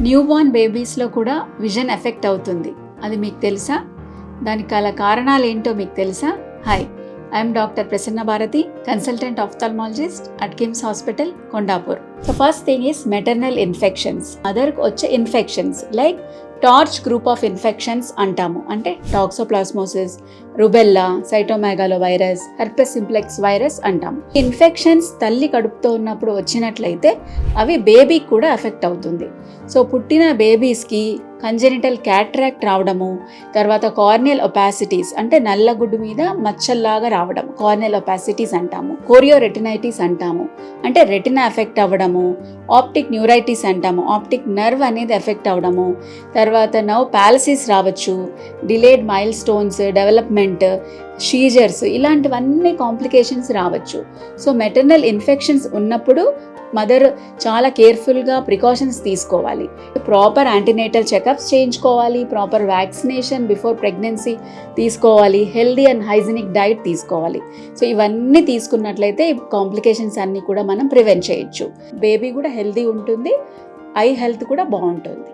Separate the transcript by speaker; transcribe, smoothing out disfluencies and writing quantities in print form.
Speaker 1: New born బేబీస్లో కూడా vision effect అవుతుంది. అది మీకు తెలుసా? దానికి గల కారణాలు ఏంటో మీకు తెలుసా? Hi, I'm doctor Prasanna Bharati, consultant ophthalmologist at KIMS hospital, Kondapur. So first thing is maternal infections. మదర్కి వచ్చే infections like torch group of infections అంటాము. అంటే toxoplasmosis, rubella, cytomegalovirus, herpes simplex virus అంటాము. ఇన్ఫెక్షన్స్ తల్లి కడుపుతో ఉన్నప్పుడు వచ్చినట్లయితే అవి బేబీకి కూడా ఎఫెక్ట్ అవుతుంది. సో పుట్టిన బేబీస్కి కంజెనిటల్ క్యాట్రాక్ట్ రావడము, తర్వాత కార్నియల్ ఒపాసిటీస్ అంటే నల్లగుడ్డు మీద మచ్చల్లాగా రావడం, కార్నియల్ ఒపాసిటీస్ అంటాము. కోరియోరెటినైటిస్ అంటాము, అంటే రెటినా ఎఫెక్ట్ అవ్వడము. ఆప్టిక్ న్యూరైటిస్ అంటాము, ఆప్టిక్ నర్వ్ అనేది ఎఫెక్ట్ అవ్వడము. తర్వాత నర్వ్ పాలసిస్ రావచ్చు, delayed mile stones development, seizures, ఇలాంటివన్నీ కాంప్లికేషన్స్ రావచ్చు. సో మెటర్నల్ ఇన్ఫెక్షన్స్ ఉన్నప్పుడు మదర్ చాలా కేర్ఫుల్గా ప్రికాషన్స్ తీసుకోవాలి. ప్రాపర్ యాంటీనేటల్ చెకప్స్ చేయించుకోవాలి, ప్రాపర్ వ్యాక్సినేషన్ బిఫోర్ ప్రెగ్నెన్సీ తీసుకోవాలి, హెల్దీ అండ్ హైజీనిక్ డైట్ తీసుకోవాలి. సో ఇవన్నీ తీసుకున్నట్లయితే కాంప్లికేషన్స్ అన్నీ కూడా మనం ప్రివెంట్ చేయొచ్చు. బేబీ కూడా హెల్దీ ఉంటుంది, ఐ హెల్త్ కూడా బాగుంటుంది.